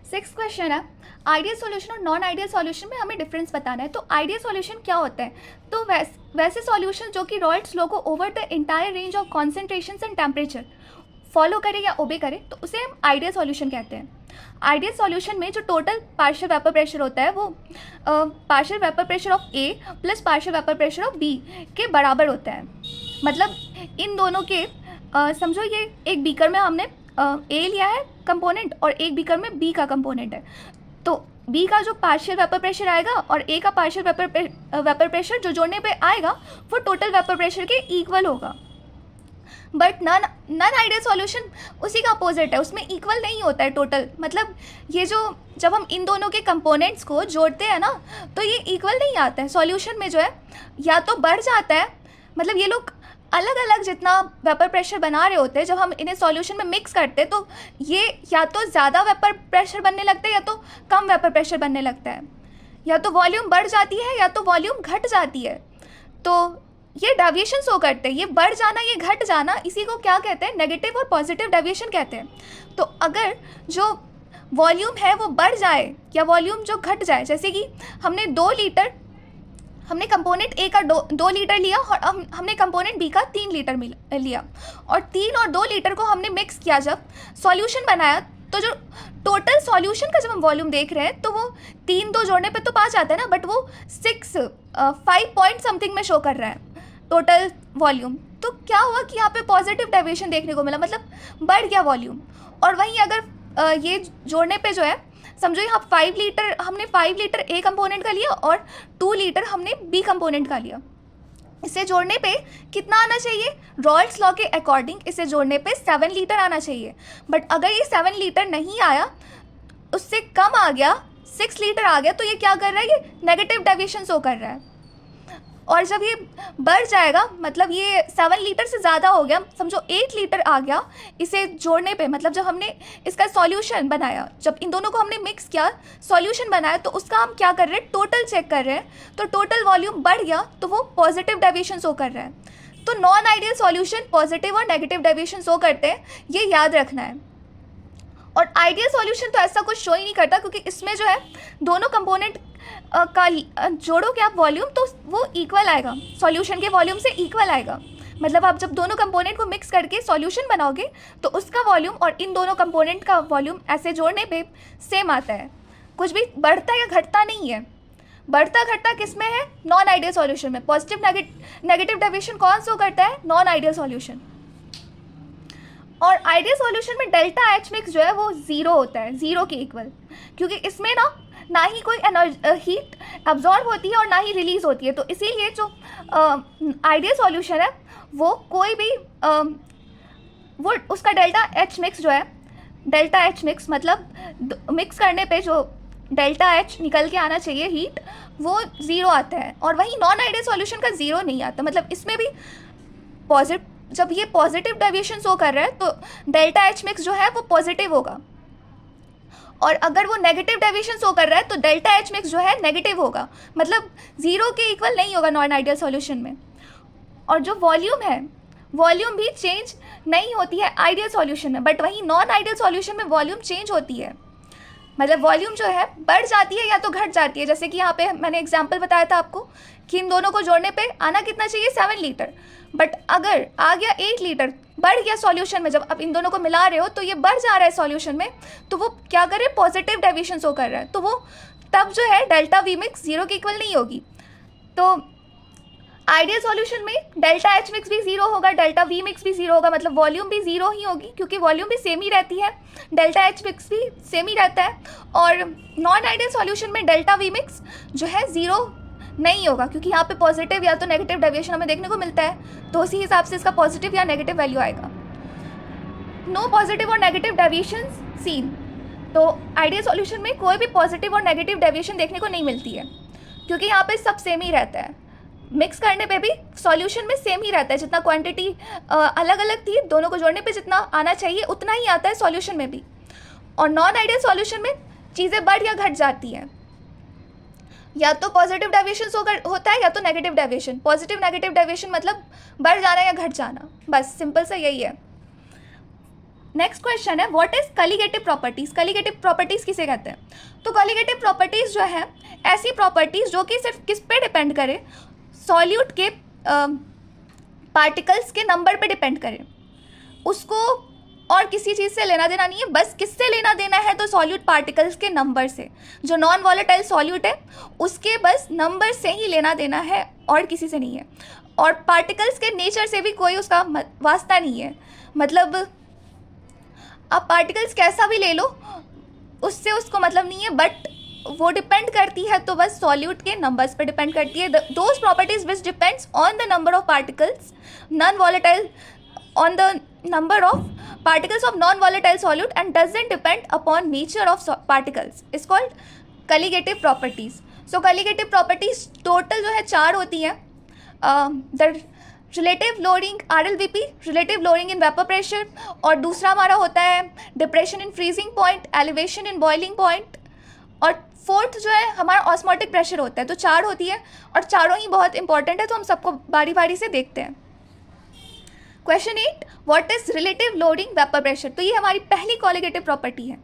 Six question है, ideal solution और non ideal solution में हमें डिफरेंस बताना है। तो आइडियल सॉल्यूशन क्या होता है? तो वैसे सॉल्यूशन जो कि रॉल्ड्स लॉ को over the entire range of concentration and temperature follow करे या ओबे करे, तो उसे हम आइडियल सॉल्यूशन कहते हैं। आइडियल सॉल्यूशन में जो टोटल पार्शियल वेपर प्रेशर होता है वो partial vapour pressure of A plus partial vapour pressure of B के बराबर होता है। मतलब इन दोनों के समझो ये एक बीकर में हमने ए लिया है कंपोनेंट और एक बीकर में बी का कंपोनेंट है, तो बी का जो पार्शियल वेपर प्रेशर आएगा और ए का पार्शियल वेपर प्रेशर जो जोड़ने पे आएगा वो टोटल वेपर प्रेशर के इक्वल होगा। बट नॉन आइडियल सॉल्यूशन उसी का अपोजिट है, उसमें इक्वल नहीं होता है टोटल। मतलब ये जो जब हम इन दोनों के कंपोनेंट्स को जोड़ते हैं ना तो ये इक्वल नहीं आता है। सॉल्यूशन में जो है या तो बढ़ जाता है, मतलब ये लोग अलग अलग जितना वेपर प्रेशर बना रहे होते हैं, जब हम इन्हें सॉल्यूशन में मिक्स करते हैं तो ये या तो ज़्यादा वेपर प्रेशर बनने लगता है या तो कम वेपर प्रेशर बनने लगता है, या तो वॉल्यूम बढ़ जाती है या तो वॉल्यूम घट जाती है। तो ये डेविएशन शो करते हैं, ये बढ़ जाना ये घट जाना, इसी को क्या कहते हैं? नेगेटिव और पॉजिटिव डेविएशन कहते हैं। तो अगर जो वॉल्यूम है वो बढ़ जाए या वॉल्यूम जो घट जाए, जैसे कि हमने कंपोनेंट ए का 2 लीटर लिया और हमने कंपोनेंट बी का 3 लीटर लिया, और 3 और 2 लीटर को हमने मिक्स किया, जब सॉल्यूशन बनाया तो जो टोटल सॉल्यूशन का जब हम वॉल्यूम देख रहे हैं तो वो 3-2 जोड़ने पे तो 5 आता है ना, बट वो 5 पॉइंट समथिंग में शो कर रहा है टोटल वॉल्यूम। तो क्या हुआ कि यहाँ पे पॉजिटिव डेविएशन देखने को मिला, मतलब बढ़ गया वॉल्यूम। और वहीं अगर ये जोड़ने पे जो है, समझो यहाँ 5 लीटर हमने 5 लीटर ए कंपोनेंट का लिया और 2 लीटर हमने बी कंपोनेंट का लिया, इसे जोड़ने पे कितना आना चाहिए? रॉल्ड्स लॉ के अकॉर्डिंग इसे जोड़ने पे 7 लीटर आना चाहिए। बट अगर ये 7 लीटर नहीं आया, उससे कम आ गया, 6 लीटर आ गया, तो ये क्या कर रहा है? ये नेगेटिव डेविएशन शो कर रहा है। और जब ये बढ़ जाएगा, मतलब ये 7 लीटर से ज़्यादा हो गया, समझो 8 लीटर आ गया इसे जोड़ने पे, मतलब जब हमने इसका सॉल्यूशन बनाया, जब इन दोनों को हमने मिक्स किया, सॉल्यूशन बनाया, तो उसका हम क्या कर रहे हैं? टोटल चेक कर रहे हैं। तो टोटल वॉल्यूम बढ़ गया तो वो पॉजिटिव डेविएशन शो कर रहा है। तो नॉन आइडियल सॉल्यूशन पॉजिटिव और नेगेटिव डेविएशन शो करते हैं, ये याद रखना है। और आइडियल सॉल्यूशन तो ऐसा कुछ शो ही नहीं करता, क्योंकि इसमें जो है दोनों कंपोनेंट का जोड़ोगे आप वॉल्यूम तो वो इक्वल आएगा, सॉल्यूशन के वॉल्यूम से इक्वल आएगा। मतलब आप जब दोनों कंपोनेंट को मिक्स करके सॉल्यूशन बनाओगे तो उसका वॉल्यूम और इन दोनों कंपोनेंट का वॉल्यूम ऐसे जोड़ने पे सेम आता है, कुछ भी बढ़ता या घटता नहीं है। बढ़ता घटता किस में है? नॉन आइडियल सॉल्यूशन में। पॉजिटिव नेगेटिव डेविएशन कौन शो करता है? Non ideal solution. और आइडियल सॉल्यूशन में डेल्टा एच मिक्स जो है वो 0 होता है, 0 के इक्वल, क्योंकि इसमें ना ही कोई हीट अब्जॉर्ब होती है और ना ही रिलीज होती है। तो इसीलिए जो आइडियल सॉल्यूशन है वो कोई भी वो उसका डेल्टा एच मिक्स जो है, डेल्टा एच मिक्स मतलब मिक्स करने पे जो डेल्टा एच निकल के आना चाहिए हीट, वो 0 आता है। और वहीं नॉन आइडियल सॉल्यूशन का 0 नहीं आता, मतलब इसमें भी जब ये पॉजिटिव डेविएशन शो कर रहा है तो डेल्टा एच मिक्स जो है वो पॉजिटिव होगा, और अगर वो नेगेटिव डेविएशन शो कर रहा है तो डेल्टा एच मिक्स जो है नेगेटिव होगा, मतलब 0 के इक्वल नहीं होगा नॉन आइडियल सॉल्यूशन में। और जो वॉल्यूम है, वॉल्यूम भी चेंज नहीं होती है आइडियल सॉल्यूशन में, बट वहीं नॉन आइडियल सॉल्यूशन में वॉल्यूम चेंज होती है। मतलब वॉल्यूम जो है बढ़ जाती है या तो घट जाती है। जैसे कि यहाँ पे मैंने एग्जांपल बताया था आपको कि इन दोनों को जोड़ने पे आना कितना चाहिए? 7 लीटर, बट अगर आ गया 8 लीटर, बढ़ गया सॉल्यूशन में, जब आप इन दोनों को मिला रहे हो तो ये बढ़ जा रहा है सॉल्यूशन में, तो वो क्या करे? पॉजिटिव डेविएशन शो कर रहा है। तो वो तब जो है डेल्टा वी मिक्स 0 के इक्वल नहीं होगी। तो आइडियल सॉल्यूशन में डेल्टा एच मिक्स भी 0 होगा, डेल्टा वी मिक्स भी 0 होगा, मतलब वॉल्यूम भी 0 ही होगी, क्योंकि वॉल्यूम भी सेम ही रहती है, डेल्टा एच मिक्स भी सेम ही रहता है। और नॉन आइडियल सॉल्यूशन में डेल्टा वी मिक्स जो है 0 नहीं होगा, क्योंकि यहाँ पे पॉजिटिव या तो नेगेटिव डेविएशन हमें देखने को मिलता है, तो उसी हिसाब से इसका पॉजिटिव या नेगेटिव वैल्यू आएगा। नो पॉजिटिव और नेगेटिव डेविएशन सीन। तो आइडियल सॉल्यूशन में कोई भी पॉजिटिव और नेगेटिव डेविएशन देखने को नहीं मिलती है, क्योंकि यहाँ पे सब सेम ही रहता है। मिक्स करने पे भी सॉल्यूशन में सेम ही रहता है, जितना क्वांटिटी अलग अलग थी, दोनों को जोड़ने पे जितना आना चाहिए उतना ही आता है सॉल्यूशन में भी। और नॉन आइडियल सॉल्यूशन में चीज़ें बढ़ या घट जाती हैं, या तो पॉजिटिव डेविएशन होता है या तो negative deviation. Positive negative deviation मतलब बढ़ जाना या घट जाना, बस सिंपल सा यही है। नेक्स्ट क्वेश्चन है व्हाट इज कलीगेटिव प्रॉपर्टीज। कलीगेटिव प्रॉपर्टीज किसे कहते हैं? तो कलीगेटिव प्रॉपर्टीज जो है ऐसी प्रॉपर्टीज जो कि सिर्फ किस पे डिपेंड करे, सॉल्यूट के पार्टिकल्स के नंबर पे डिपेंड करे, उसको और किसी चीज़ से लेना देना नहीं है। बस किससे लेना देना है? तो सॉल्यूट पार्टिकल्स के नंबर से। जो नॉन वॉलेटाइल सॉल्यूट है उसके बस नंबर से ही लेना देना है और किसी से नहीं है। और पार्टिकल्स के नेचर से भी कोई उसका वास्ता नहीं है। मतलब आप पार्टिकल्स कैसा भी ले लो उससे उसको मतलब नहीं है, बट वो डिपेंड करती है तो बस सॉल्यूट के नंबर्स पे डिपेंड करती है। Those properties which depends on the number of particles non volatile on the number of particles of non-volatile solute and doesn't depend upon nature of particles is called colligative properties. So colligative properties total जो है 4 होती हैं. The relative lowering RLVP, relative lowering in vapor pressure, और दूसरा हमारा होता है depression in freezing point, elevation in boiling point, और फोर्थ जो है हमारा ऑस्मोटिक प्रेशर होता है. तो 4 होती है और चारों ही बहुत इंपॉर्टेंट है, तो हम सबको बारी बारी से देखते हैं. Question 8, what is relative loading vapour pressure. तो ये हमारी पहली कॉलिगेटिव प्रॉपर्टी है.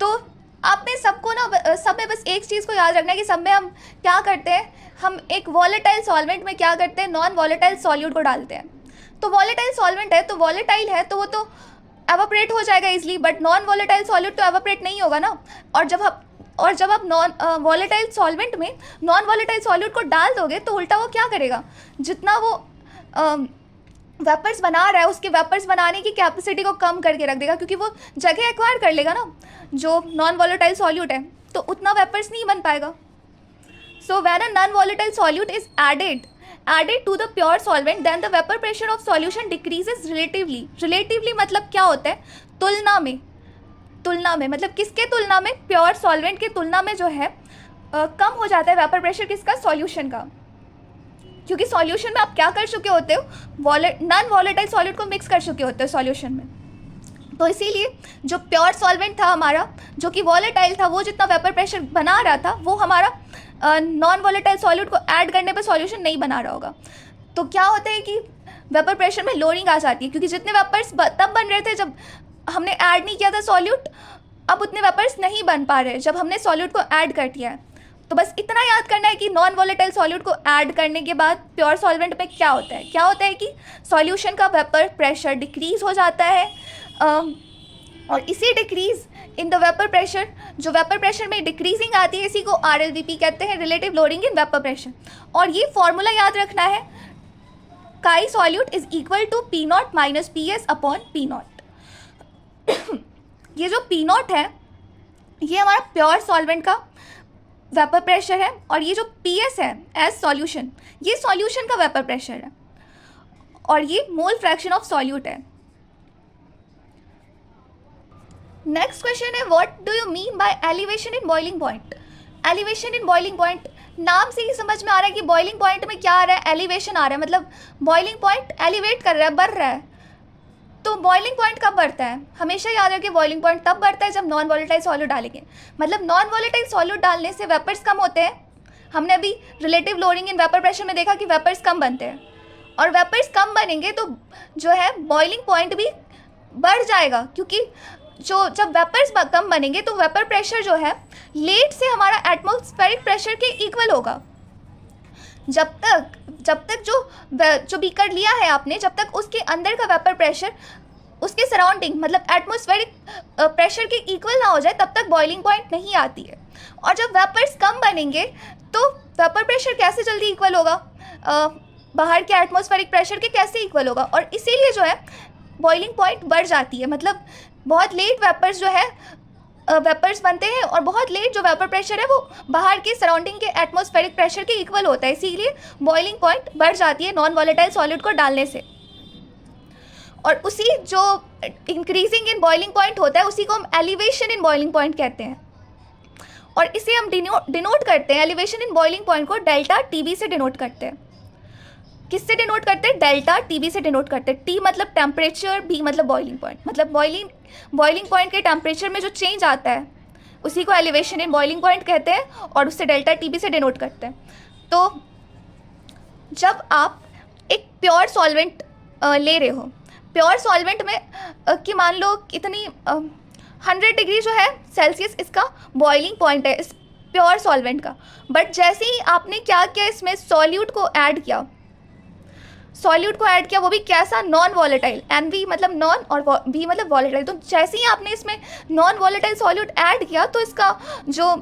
तो आपने सबको ना सब में बस एक चीज़ को याद रखना है कि सब में हम क्या करते हैं, हम एक वॉलेटाइल सॉल्वेंट में क्या करते हैं, नॉन वॉलेटाइल सॉल्यूट को डालते हैं. तो वॉलेटाइल सॉल्वेंट है तो वॉलेटाइल है तो वो तो एवापोरेट हो जाएगा easily, but non volatile solute तो एवापोरेट नहीं होगा ना. और जब आप नॉन वॉलेटाइल सॉल्वेंट में नॉन वॉलेटाइल सॉल्यूट को डाल दोगे तो उल्टा वो क्या करेगा, जितना वो वेपर्स बना रहा है उसके वेपर्स बनाने की कैपेसिटी को कम करके रख देगा, क्योंकि वो जगह एक्वायर कर लेगा ना जो नॉन वॉलेटाइल सॉल्यूट है, तो उतना वेपर्स नहीं बन पाएगा. So when a non volatile solute is added to the pure solvent then the vapour pressure of solution decreases relatively. Relatively मतलब क्या होता है, तुलना में मतलब किसके तुलना में, प्योर सॉल्वेंट के तुलना में जो है कम हो जाता है वेपर प्रेशर किसका, सॉल्यूशन का. क्योंकि सॉल्यूशन में आप क्या कर चुके होते हो, नॉन वॉलेटाइल सॉल्यूट को मिक्स कर चुके होते हो सॉल्यूशन में. तो इसीलिए जो प्योर सॉल्वेंट था हमारा, जो कि वॉलेटाइल था, वो जितना वेपर प्रेशर बना रहा था वो हमारा नॉन वॉलेटाइल सॉल्यूट को ऐड करने पे सॉल्यूशन नहीं बना रहा होगा. तो क्या होता है कि वेपर प्रेशर में लोडिंग आ जाती है, क्योंकि जितने वेपर्स तब बन रहे थे जब हमने ऐड नहीं किया था सॉल्यूट, अब उतने वेपर्स नहीं बन पा रहे जब हमने सॉल्यूट को ऐड कर दिया है. तो बस इतना याद करना है कि नॉन वॉलेटाइल सॉल्यूट को ऐड करने के बाद प्योर सॉल्वेंट में क्या होता है कि सॉल्यूशन का वेपर प्रेशर डिक्रीज हो जाता है. और इसी decrease in the vapour pressure, जो वेपर प्रेशर में डिक्रीजिंग आती है, इसी को RLVP कहते हैं, relative lowering in vapour pressure. और ये फॉर्मूला याद रखना है, chi solute is equal to P0 minus PS upon P0. ये जो P0 है ये हमारा प्योर सॉल्वेंट का वेपर प्रेशर है, और ये जो PS है एज सॉल्यूशन, ये सॉल्यूशन का वेपर प्रेशर है, और ये मोल फ्रैक्शन ऑफ सॉल्यूट है. नेक्स्ट क्वेश्चन है what do you mean by elevation in boiling point. Elevation in boiling point, नाम से ही समझ में आ रहा है कि बॉइलिंग पॉइंट में क्या आ रहा है, एलिवेशन आ रहा है. मतलब बॉइलिंग पॉइंट एलिवेट कर रहा है, बढ़ रहा है. तो बॉइलिंग पॉइंट कब बढ़ता है, हमेशा याद रखिए बॉइलिंग पॉइंट तब बढ़ता है जब नॉन वॉलेटाइल सॉल्यूट डालेंगे. मतलब नॉन वॉलेटाइल सॉल्यूट डालने से वेपर्स कम होते हैं. हमने अभी relative lowering in vapour pressure में देखा कि वेपर्स कम बनते हैं, और वेपर्स कम बनेंगे तो जो है बॉइलिंग पॉइंट भी बढ़ जाएगा, क्योंकि जब वेपर्स कम बनेंगे तो वेपर प्रेशर जो है लेट से हमारा एटमॉस्फेरिक प्रेशर के इक्वल होगा. जब तक जो बीकर लिया है आपने, जब तक उसके अंदर का वेपर प्रेशर उसके सराउंडिंग मतलब एटमॉस्फेरिक प्रेशर के इक्वल ना हो जाए तब तक बॉइलिंग पॉइंट नहीं आती है. और जब वेपर्स कम बनेंगे तो वेपर प्रेशर कैसे जल्दी इक्वल होगा, बाहर के एटमॉस्फेरिक प्रेशर के कैसे इक्वल होगा, और इसीलिए जो है बॉइलिंग पॉइंट बढ़ जाती है. मतलब बहुत लेट वेपर्स जो है वेपर्स बनते हैं, और बहुत लेट जो वेपर प्रेशर है वो बाहर के सराउंडिंग के एटमॉस्फेरिक प्रेशर के इक्वल होता है, इसीलिए बॉइलिंग पॉइंट बढ़ जाती है नॉन वॉलेटाइल सॉल्यूट को डालने से. और उसी जो इंक्रीजिंग इन बॉइलिंग पॉइंट होता है उसी को हम एलिवेशन इन बॉइलिंग पॉइंट कहते हैं. और इसे हम डिनोट करते हैं, एलिवेशन इन बॉइलिंग पॉइंट को डेल्टा TB से डिनोट करते हैं. किससे डिनोट करते हैं, डेल्टा TB से डिनोट करते हैं. T मतलब टेम्परेचर, B मतलब बॉइलिंग पॉइंट. मतलब बॉइलिंग पॉइंट के टेम्परेचर में जो चेंज आता है उसी को एलिवेशन इन बॉइलिंग पॉइंट कहते हैं, और उससे डेल्टा TB से डिनोट करते हैं. तो जब आप एक प्योर सॉल्वेंट ले रहे हो, प्योर सॉल्वेंट में कि मान लो कितनी 100 डिग्री जो है सेल्सियस इसका बॉइलिंग पॉइंट है इस प्योर सॉल्वेंट का। बट जैसे ही आपने क्या किया, इसमें सॉल्यूट को ऐड किया, वो भी कैसा, नॉन वॉलेटाइल, NV मतलब नॉन और V मतलब वॉलेटाइल। तो जैसे ही आपने इसमें नॉन वॉलेटाइल सॉल्यूट ऐड किया तो इसका जो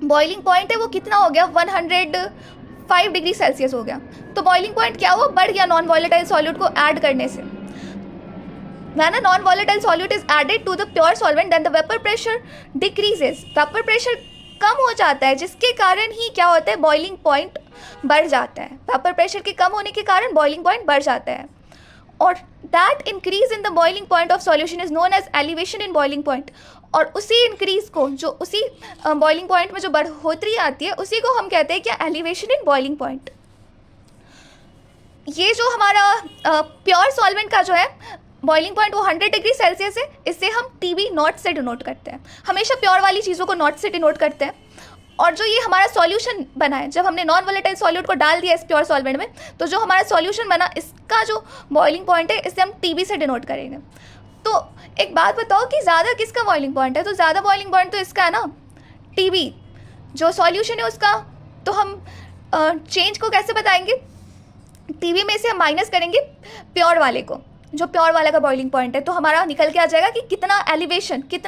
बॉइलिंग पॉइंट है वो कितना हो गया, 105 डिग्री सेल्सियस हो गया। तो बॉइलिंग पॉइंट क्या हुआ, बढ़ गया नॉन वॉलेटाइल सॉल्यूट को ऐड करने से। When a non-volatile solute is added to the pure solvent, then the vapor pressure decreases. Vapor pressure कम हो जाता है, जिसके कारण ही क्या होता है, बॉइलिंग पॉइंट बढ़ जाता है। वेपर प्रेशर के कम होने के कारण बॉइलिंग पॉइंट बढ़ जाता है। और that increase in the boiling point of solution is known as elevation in boiling point. और उसी इंक्रीज को, जो उसी बॉइलिंग पॉइंट में जो बढ़ोतरी आती है, उसी को हम कहते हैं क्या, एलिवेशन इन बॉइलिंग पॉइंट। ये जो हमारा प्योर सॉल्वेंट का जो है बॉइलिंग पॉइंट वो 100 डिग्री सेल्सियस है। इससे हम TB नॉट से डिनोट करते हैं, हमेशा प्योर वाली चीज़ों को नॉट से डिनोट करते हैं। और जो ये हमारा सॉल्यूशन बना है, जब हमने नॉन वोलेटाइल सॉल्यूट को डाल दिया इस प्योर सॉल्वेंट में, तो जो हमारा सॉल्यूशन बना, इसका जो बॉइलिंग पॉइंट है, इसे हम TB से डिनोट करेंगे। तो एक बात बताओ कि ज़्यादा किसका बॉइलिंग पॉइंट है, तो ज़्यादा बॉइलिंग पॉइंट तो इसका है ना, TB। जो सॉल्यूशन है उसका, तो हम चेंज को कैसे बताएंगे, TB में से हम माइनस करेंगे प्योर वाले को, जो प्योर वाला का बॉइलिंग पॉइंट है। तो हमारा निकल के आ जाएगा कि कितना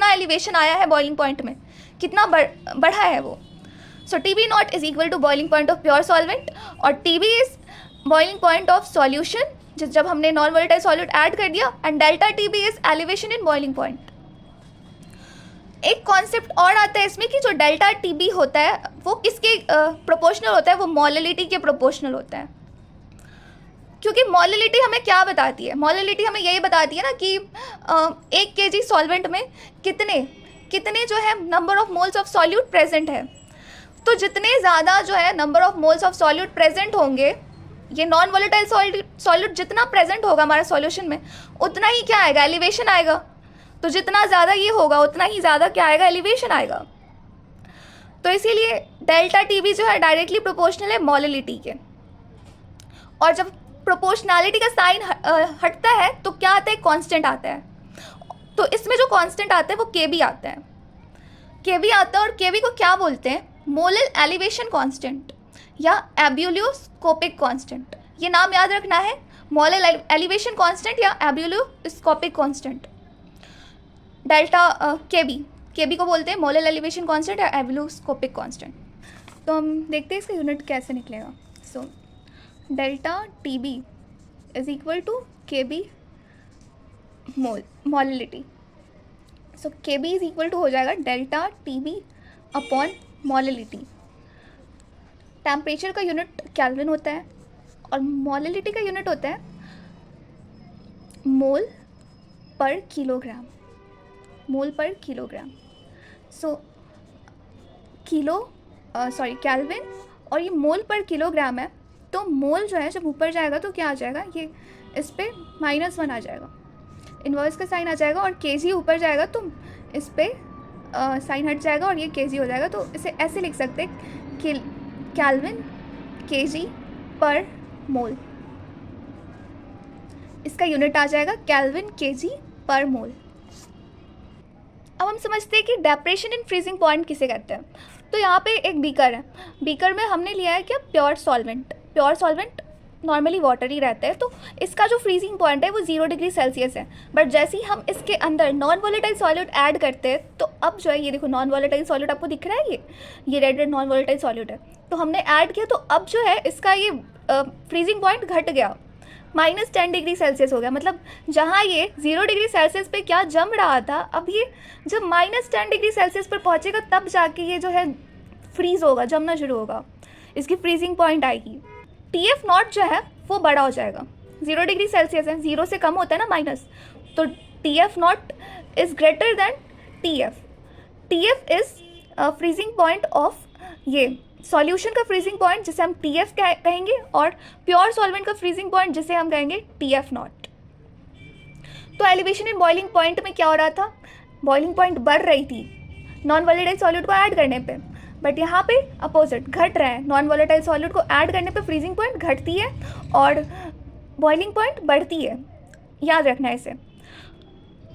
एलिवेशन आया है बॉइलिंग पॉइंट में, कितना बढ़ा है वो। So TB naught is equal to boiling point of pure solvent, और TB is boiling point of solution जब हमने नॉन वोलेटाइल सॉल्यूट ऐड कर दिया, and delta TB is elevation in boiling point. एक कॉन्सेप्ट और आता है इसमें कि जो डेल्टा TB होता है वो किसके प्रोपोर्शनल होता है, वो मोललिटी के प्रोपोर्शनल होता है। क्योंकि मोललिटी हमें क्या बताती है, मोललिटी हमें यही बताती है ना कि 1 kg सॉल्वेंट में कितने जो है number of moles of solute present है। तो जितने ज़्यादा जो है number of moles of solute present होंगे, ये नॉन वोलेटाइल सॉल्यूट जितना प्रेजेंट होगा हमारे सॉल्यूशन में, उतना ही क्या आएगा, एलिवेशन आएगा। तो जितना ज़्यादा ये होगा उतना ही ज़्यादा क्या आएगा, एलिवेशन आएगा। तो इसीलिए डेल्टा TB जो है डायरेक्टली प्रोपोर्शनल है मोललिटी के। और जब प्रोपोर्शनैलिटी का साइन हटता है तो क्या आता है, कांस्टेंट आता है। तो इसमें जो कांस्टेंट आता है वो KB आता है, और KB को क्या बोलते हैं, मोलल एलिवेशन कांस्टेंट या एब्यूलियोस्कोपिक कांस्टेंट। ये नाम याद रखना है, मोलल एलिवेशन कांस्टेंट या एब्यूलियोस्कोपिक कांस्टेंट। डेल्टा KB को बोलते हैं मोलल एलिवेशन कांस्टेंट या एब्यूलियोस्कोपिक कांस्टेंट। तो हम देखते हैं इसका यूनिट कैसे निकलेगा। So delta TB is equal to KB molality. So KB is equal to हो जाएगा delta TB upon molality. Temperature का यूनिट केल्विन होता है और मोललिटी का यूनिट होता है मोल पर किलोग्राम, सो केल्विन और ये मोल पर किलोग्राम है। तो मोल जो है जब ऊपर जाएगा तो क्या आ जाएगा, ये इस पर -1 आ जाएगा, इन्वर्स का साइन आ जाएगा। और kg ऊपर जाएगा तो इस पर साइन हट जाएगा और ये kg हो जाएगा। तो इसे ऐसे लिख सकते हैं, केल्विन kg पर मोल, इसका यूनिट आ जाएगा केल्विन kg पर मोल। अब हम समझते हैं कि डेप्रेशन इन फ्रीजिंग पॉइंट किसे कहते हैं। तो यहाँ पे एक बीकर है, बीकर में हमने लिया है क्या, प्योर सॉल्वेंट नॉर्मली वाटर ही रहता है। तो इसका जो फ्रीजिंग पॉइंट है वो 0 डिग्री सेल्सियस है। बट जैसे ही हम इसके अंदर नॉन वोलेटाइल सॉल्यूट ऐड करते हैं, तो अब जो है ये देखो नॉन वोलेटाइल सॉल्यूट आपको दिख रहा है, ये रेड नॉन वोलेटाइल सॉल्यूट है। तो हमने ऐड किया, तो अब जो है इसका ये फ्रीजिंग पॉइंट घट गया, -10 डिग्री सेल्सियस हो गया। मतलब जहाँ ये 0 डिग्री सेल्सियस पे क्या जम रहा था, अब ये जब -10 डिग्री सेल्सियस पर पहुँचेगा तब जाके ये जो है फ्रीज होगा, जमना शुरू होगा, इसकी फ्रीजिंग पॉइंट आएगी। TF नॉट जो है वो बड़ा हो जाएगा, 0 डिग्री सेल्सियस है, 0 से कम होता है ना माइनस, तो TF not is greater than TF। TF is freezing point of ये सॉल्यूशन का फ्रीजिंग पॉइंट जिसे हम TF कहेंगे, और प्योर सॉल्वेंट का फ्रीजिंग पॉइंट जिसे हम कहेंगे TF नॉट। तो एलिवेशन इन बॉइलिंग पॉइंट में क्या हो रहा था, बॉइलिंग पॉइंट बढ़ रही थी नॉन वोलेटाइल सॉल्यूट को ऐड करने पे, बट यहाँ पे अपोजिट घट रहा है। नॉन वोलेटाइल सॉल्यूट को ऐड करने पे फ्रीजिंग पॉइंट घटती है और बॉइलिंग पॉइंट बढ़ती है। याद रखना है इसे।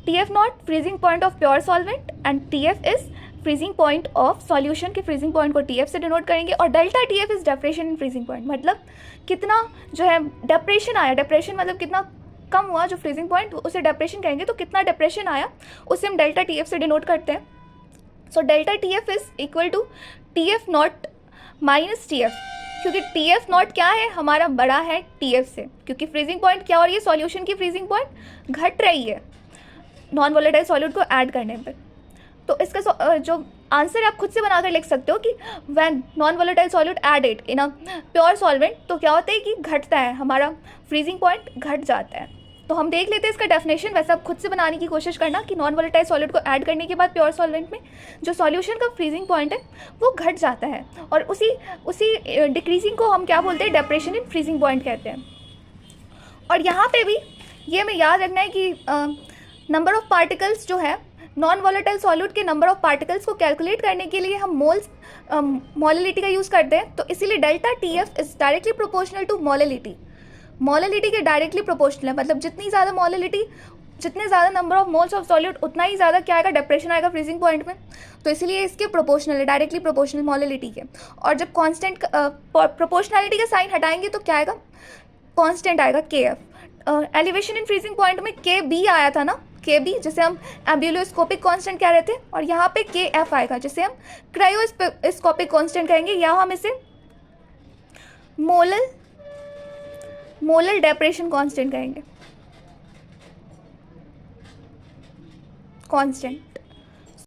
TF naught freezing point of pure solvent and TF is freezing point of solution के फ्रीजिंग पॉइंट को TF से डिनोट करेंगे। और delta TF is depression in freezing point, मतलब कितना जो है डेप्रेशन आया, डेप्रेशन मतलब कितना कम हुआ जो फ्रीजिंग पॉइंट, उसे डेप्रेशन कहेंगे। तो कितना डेप्रेशन आया उसे हम डेल्टा TF से डिनोट करते हैं। So delta TF is equal to TF naught minus TF, क्योंकि TF नॉट क्या है हमारा, बड़ा है TF से, क्योंकि फ्रीजिंग पॉइंट क्या हो रही है, सॉल्यूशन की फ्रीजिंग पॉइंट घट रही है नॉन वोलेटाइल सॉल्यूट को ऐड करने पर। तो इसका जो आंसर आप खुद से बनाकर लिख सकते हो कि when non volatile solute added in a pure solvent, तो क्या होता है कि घटता है, हमारा फ्रीजिंग पॉइंट घट जाता है। तो हम देख लेते हैं इसका डेफिनेशन, वैसे आप खुद से बनाने की कोशिश करना कि नॉन वोलेटाइल सॉल्यूट को ऐड करने के बाद प्योर सॉल्वेंट में जो सॉल्यूशन का फ्रीजिंग पॉइंट है वो घट जाता है, और उसी डिक्रीजिंग को हम क्या बोलते हैं, डेप्रेशन इन फ्रीजिंग पॉइंट कहते हैं। और यहाँ पे भी ये हमें याद रखना है कि नंबर ऑफ पार्टिकल्स जो है, नॉन वोलेटाइल सॉल्यूट के नंबर ऑफ पार्टिकल्स को कैलकुलेट करने के लिए हम मोललिटी का यूज़ करते हैं। तो इसीलिए delta TF is directly proportional to molality. Molality के डायरेक्टली प्रोपोर्शनल है, मतलब जितनी ज़्यादा मोललिटी, जितने ज़्यादा number of moles of solute, उतना ही ज़्यादा क्या आएगा, डेप्रेशन आएगा फ्रीजिंग पॉइंट में। तो इसीलिए इसके प्रोपोर्शनल है, डायरेक्टली प्रोपोर्शनल मोललिटी के। और जब कांस्टेंट प्रोपोर्शनलिटी का साइन हटाएंगे तो क्या आएगा, कांस्टेंट आएगा KF। Elevation in freezing point में KB आया था ना, KB जिसे हम एब्यूलोस्कोपिक कांस्टेंट कह रहे थे, और यहाँ पे KF आएगा जिसे हम क्रायोस्कोपिक कांस्टेंट कहेंगे, या हम इसे मोलल डेप्रेशन कांस्टेंट कहेंगे, कांस्टेंट।